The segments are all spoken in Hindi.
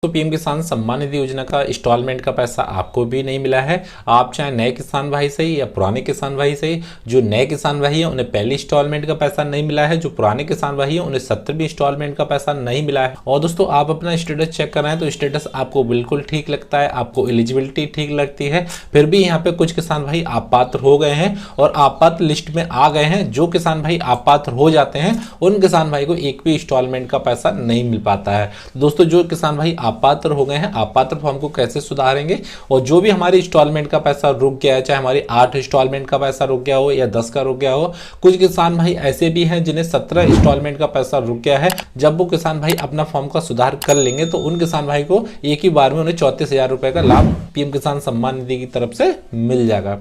तो पीएम किसान सम्मान निधि योजना का इंस्टॉलमेंट का पैसा आपको भी नहीं मिला है। आप चाहे नए किसान भाई सही या पुराने किसान भाई सही, जो नए किसान भाई हैं उन्हें पहली इंस्टॉलमेंट का पैसा नहीं मिला है, जो पुराने किसान भाई हैं उन्हें 70वीं इंस्टॉलमेंट का पैसा नहीं मिला है। और दोस्तों आप अपना स्टेटस चेक कर रहे हैं तो स्टेटस आपको बिल्कुल ठीक लगता है, आपको एलिजिबिलिटी ठीक लगती है, फिर भी यहाँ पे कुछ किसान भाई अपात्र हो गए हैं और अपात्र लिस्ट में आ गए हैं। जो किसान भाई अपात्र हो जाते हैं उन किसान भाई को एक भी इंस्टॉलमेंट का पैसा नहीं मिल पाता है। दोस्तों जो किसान भाई अपात्र हो गए हैं, अपात्र फॉर्म को कैसे सुधारेंगे, और जो भी हमारी इंस्टॉलमेंट का पैसा रुक गया है, चाहे हमारी 8 इंस्टॉलमेंट का पैसा रुक गया हो या 10 का रुक गया हो, कुछ किसान भाई ऐसे भी हैं जिन्हें 17 इंस्टॉलमेंट का पैसा रुक गया है। जब वो किसान भाई अपना फॉर्म का सुधार कर लेंगे तो उन किसान भाई को एक ही बार में उन्हें 34,000 रुपए का लाभ पीएम किसान सम्मान निधि की तरफ से मिल जाएगा।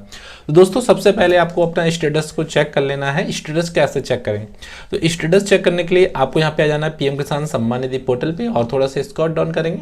तो दोस्तों सबसे पहले आपको अपना स्टेटस को चेक कर लेना है। स्टेटस कैसे चेक करें, तो स्टेटस चेक करने के लिए आपको यहाँ पे आ जाना है पीएम किसान सम्मान निधि पोर्टल पे और थोड़ा सा स्क्रॉल डाउन करेंगे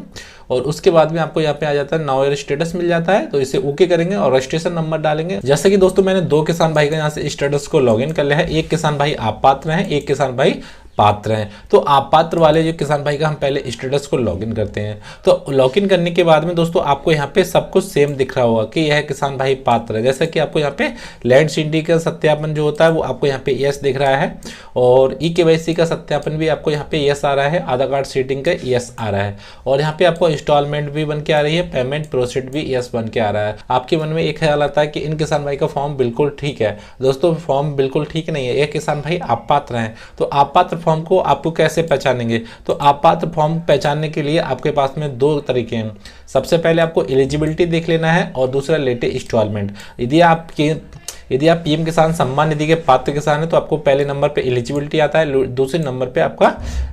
और उसके बाद में आपको यहाँ पे आ जाता है नाउ योर स्टेटस मिल जाता है, तो इसे ओके करेंगे और रजिस्ट्रेशन नंबर डालेंगे। जैसे कि दोस्तों मैंने 2 किसान भाई का यहाँ से स्टेटस को लॉगिन कर लिया है, एक किसान भाई अपात्र हैं, एक किसान भाई पात्र हैं। तो अपात्र वाले जो किसान भाई का हम पहले स्टेटस को लॉगिन करते हैं। तो लॉगिन करने के बाद में दोस्तों आपको यहाँ पे सब कुछ सेम दिख रहा होगा कि यह किसान भाई पात्र है। जैसे कि आपको यहाँ पे लैंड सीडी का सत्यापन जो होता है वो आपको यहाँ पे यस दिख रहा है और ई-केवाईसी का सत्यापन भी आपको यहाँ पे यस आ रहा है, आधार कार्ड सीडिंग का यस आ रहा है और यहाँ पे आपको इंस्टॉलमेंट भी बन के आ रही है, पेमेंट प्रोसीड भी यस बन के आ रहा है। आपके मन में एक ख्याल आता है कि इन किसान भाई का फॉर्म बिल्कुल ठीक है। दोस्तों फॉर्म बिल्कुल ठीक नहीं है, एक किसान भाई अपात्र हैं। तो अपात्र फॉर्म को आपको कैसे पहचानेंगे, तो अपात्र फॉर्म पहचानने के लिए आपके पास में 2 तरीके हैं। सबसे पहले आपको एलिजिबिलिटी देख लेना है और दूसरा लेटेस्ट इंस्टॉलमेंट। यदि आप पीएम किसान सम्मान निधि के पात्र किसान हैं तो आपको पहले नंबर पे एलिजिबिलिटी आता है, दूसरे नंबर पे आपका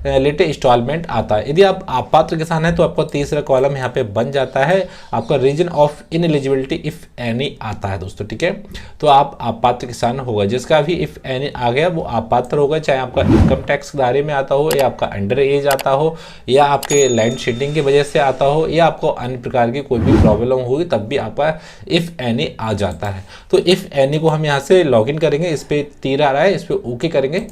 लेटेस्ट इंस्टॉलमेंट आता है। यदि आप अपात्र किसान हैं तो आपका तीसरा कॉलम यहाँ पे बन जाता है, आपका रीजन ऑफ इनएलिजिबिलिटी इफ एनी आता है दोस्तों, ठीक है। तो आप अपात्र किसान होगा, जिसका भी इफ एनी आ गया वो अपात्र होगा, चाहे आपका इनकम टैक्स दायरे में आता हो या आपका अंडर एज आता हो या आपके लैंड शेडिंग की वजह से आता हो या आपको अन्य प्रकार की कोई भी प्रॉब्लम होगी तब भी आपका इफ एनी आ जाता है। तो इफ एनी को हम यहाँ से लॉगिन करेंगे, इस पे तीर आ रहा है, इस पे ओके करेंगे।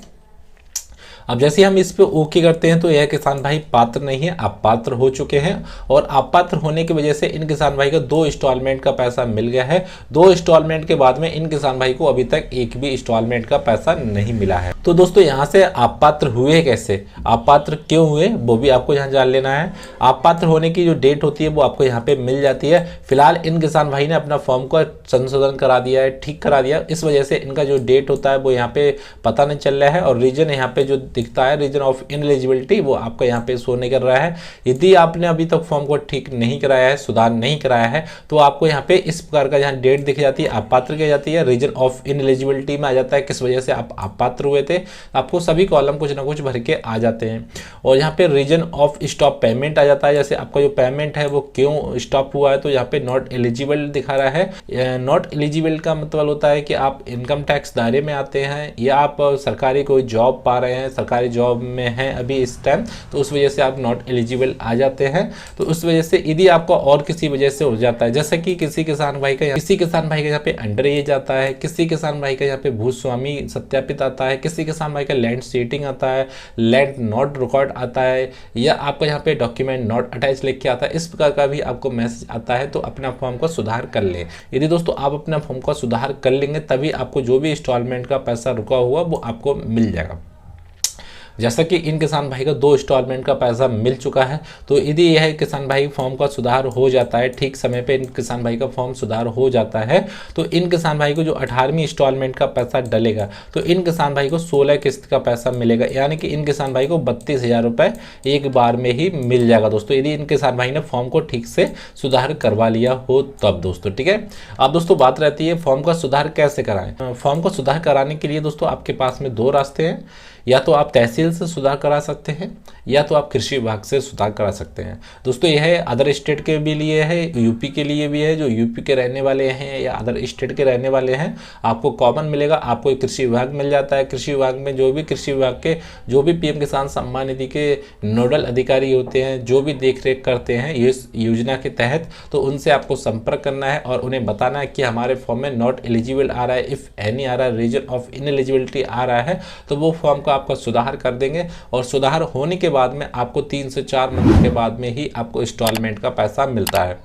अब जैसे हम इस पे ओके करते हैं तो यह किसान भाई पात्र नहीं है, अपात्र हो चुके हैं और अपात्र होने की वजह से इन किसान भाई को 2 इंस्टॉलमेंट का पैसा मिल गया है। 2 इंस्टॉलमेंट के बाद में इन किसान भाई को अभी तक एक भी इंस्टॉलमेंट का पैसा नहीं मिला है। तो दोस्तों यहाँ से अपात्र हुए कैसे, अपात्र क्यों हुए वो भी आपको यहाँ जान लेना है। अपात्र होने की जो डेट होती है वो आपको यहाँ पे मिल जाती है। फिलहाल इन किसान भाई ने अपना फॉर्म का संशोधन करा दिया है, ठीक करा दिया, इस वजह से इनका जो डेट होता है वो यहाँ पे पता नहीं चल रहा है और रीजन यहाँ पे जो दिखता है रीजन ऑफ इनएलिजिबिलिटी वो आपका यहाँ पे शो नहीं कर रहा है। यदि आपने अभी तक फॉर्म को ठीक नहीं कराया है, सुधार नहीं कराया है, तो आपको यहाँ पे इस प्रकार का यहाँ डेट दिख जाती है, अपात्र की जाती है, रीजन ऑफ इनएलिजिबिलिटी में आ जाता है किस वजह से आप अपात्र हुए थे। आपको सभी कॉलम कुछ ना कुछ भर के आ जाते हैं और यहाँ पे रीजन ऑफ स्टॉप पेमेंट आ जाता है। जैसे आपका जो पेमेंट है वो क्यों स्टॉप हुआ है, तो यहाँ पे नॉट एलिजिबल दिखा रहा है। नॉट एलिजिबल का मतलब होता है कि आप इनकम टैक्स दायरे में आते हैं या आप सरकारी कोई जॉब पा रहे हैं, सरकारी जॉब में हैं अभी इस टाइम, तो उस वजह से आप नॉट एलिजिबल आ जाते हैं। तो उस वजह से यदि आपको और किसी वजह से हो जाता है, जैसे कि किसी किसान भाई का यहाँ पे अंडर एज आता है, किसी किसान भाई का यहाँ पे भूस्वामी सत्यापित आता है, किसी किसान भाई का लैंड सीटिंग आता है, लैंड नॉट रिकॉर्ड आता है या आपका यहाँ पे डॉक्यूमेंट नॉट अटैच लिख के आता है, इस प्रकार का भी आपको मैसेज आता है, तो अपना फॉर्म का सुधार कर लें। यदि दोस्तों आप अपना फॉर्म का सुधार कर लेंगे तभी आपको जो भी इंस्टॉलमेंट का पैसा रुका हुआ वो आपको मिल जाएगा। जैसा कि इन किसान भाई का 2 इंस्टॉलमेंट का पैसा मिल चुका है, तो यदि यह किसान भाई फॉर्म का सुधार हो जाता है, ठीक समय पे इन किसान भाई का फॉर्म सुधार हो जाता है, तो इन किसान भाई को जो 18वीं इंस्टॉलमेंट का पैसा डलेगा तो इन किसान भाई को 16 किस्त का पैसा मिलेगा, यानी कि इन किसान भाई को 32,000 रुपये एक बार में ही मिल जाएगा दोस्तों, यदि इन किसान भाई ने फॉर्म को ठीक से सुधार करवा लिया हो तब दोस्तों, ठीक है। अब दोस्तों बात रहती है फॉर्म का सुधार कैसे कराएं। फॉर्म का सुधार कराने के लिए दोस्तों आपके पास में 2 रास्ते हैं, या तो आप तहसील से सुधार करा सकते हैं या तो आप कृषि विभाग से सुधार करा सकते हैं। दोस्तों यह है अदर स्टेट के भी लिए है, यूपी के लिए भी है, जो यूपी के रहने वाले हैं या अदर स्टेट के रहने वाले हैं आपको कॉमन मिलेगा, आपको कृषि विभाग मिल जाता है। कृषि विभाग में जो भी कृषि विभाग के जो भी पीएम किसान सम्मान निधि के नोडल अधिकारी होते हैं, जो भी देख रेख करते हैं इस योजना के तहत, तो उनसे आपको संपर्क करना है और उन्हें बताना है कि हमारे फॉर्म में नॉट एलिजिबल आ रहा है, इफ एनी आ रहा है, रीजन ऑफ इनएलिजिबिलिटी आ रहा है, तो वो फॉर्म का आपका सुधार कर देंगे और सुधार होने के बाद में आपको 3 से 4 महीने के बाद में ही आपको इंस्टॉलमेंट का पैसा मिलता है।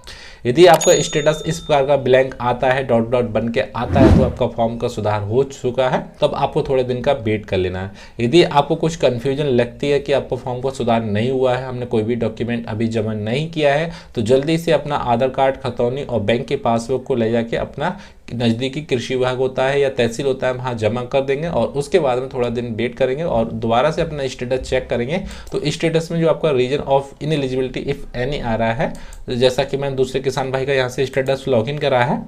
यदि आपका स्टेटस इस प्रकार का ब्लैंक आता है, डॉट डॉट बन के आता है, तो आपका फॉर्म का सुधार हो चुका है, तब आपको थोड़े दिन का वेट कर लेना है। यदि आपको कुछ कंफ्यूजन लगती है कि आपको फॉर्म का सुधार नहीं हुआ है, हमने कोई भी डॉक्यूमेंट अभी जमा नहीं किया है, तो जल्दी से अपना आधार कार्ड, खतौनी और बैंक के पासबुक को ले जाके अपना नज़दीकी कृषि विभाग होता है या तहसील होता है, वहाँ जमा कर देंगे और उसके बाद में थोड़ा दिन वेट करेंगे और दोबारा से अपना स्टेटस चेक करेंगे। तो स्टेटस में जो आपका रीजन ऑफ इनएलिजिबिलिटी इफ़ एनी आ रहा है, जैसा कि मैंने दूसरे किसान भाई का यहाँ से स्टेटस लॉगिन करा है,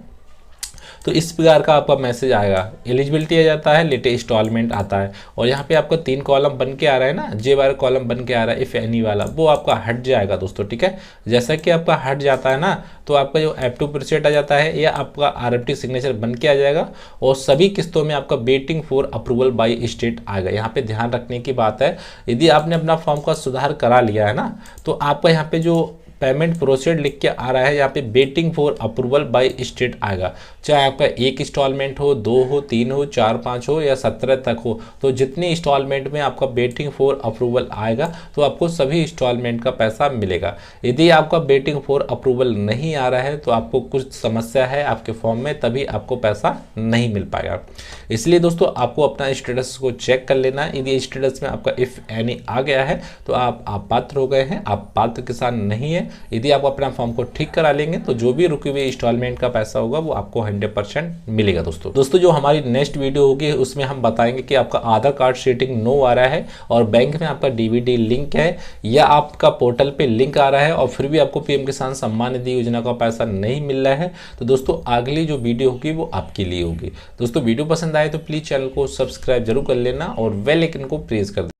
तो इस प्रकार का आपका मैसेज आएगा। एलिजिबिलिटी आ जाता है, लेटेस्ट इंस्टॉलमेंट आता है और यहाँ पे आपका 3 कॉलम बन के आ रहा है ना, जे वाला कॉलम बन के आ रहा है इफ़ एनी वाला, वो आपका हट जाएगा दोस्तों। ठीक है, जैसा कि आपका हट जाता है ना, तो आपका जो F2 प्रीसेट आ जाता है या आपका RFT सिग्नेचर बन के आ जाएगा और सभी किस्तों में आपका waiting for approval by state आएगा। यहाँ पे ध्यान रखने की बात है, यदि आपने अपना फॉर्म का सुधार करा लिया है ना, तो आपका यहाँ पे जो पेमेंट प्रोसीड लिख के आ रहा है, यहाँ पे waiting for approval by state आएगा। चाहे आपका 1 इंस्टॉलमेंट हो, 2 हो, 3 हो, 4, 5 हो या 17 तक हो, तो जितनी इंस्टॉलमेंट में आपका वेटिंग फॉर अप्रूवल आएगा तो आपको सभी इंस्टॉलमेंट का पैसा मिलेगा। यदि आपका वेटिंग फॉर अप्रूवल नहीं आ रहा है तो आपको कुछ समस्या है आपके फॉर्म में, तभी आपको पैसा नहीं मिल पाएगा। इसलिए दोस्तों आपको अपना स्टेटस को चेक कर लेना है। यदि स्टेटस में आपका इफ़ एनी आ गया है तो आप पात्र हो गए हैं, आप पात्र किसान नहीं है। यदि आप अपना फॉर्म को ठीक करा लेंगे तो जो भी रुकी हुई इंस्टॉलमेंट का पैसा होगा वो आपको 100% मिलेगा। दोस्तों जो हमारी नेक्स्ट वीडियो होगी उसमें हम बताएंगे कि आपका आधार कार्ड सेटिंग नो आ रहा है और बैंक में आपका डीबीडी लिंक है या आपका पोर्टल पे लिंक आ रहा है और फिर भी आपको पीएम किसान सम्मान निधि योजना का पैसा नहीं मिल रहा है, तो दोस्तों अगली जो वीडियो होगी वो आपके लिए होगी। दोस्तों वीडियो पसंद आए तो प्लीज चैनल को सब्सक्राइब जरूर कर लेना और बेल आइकन को प्रेस कर देना।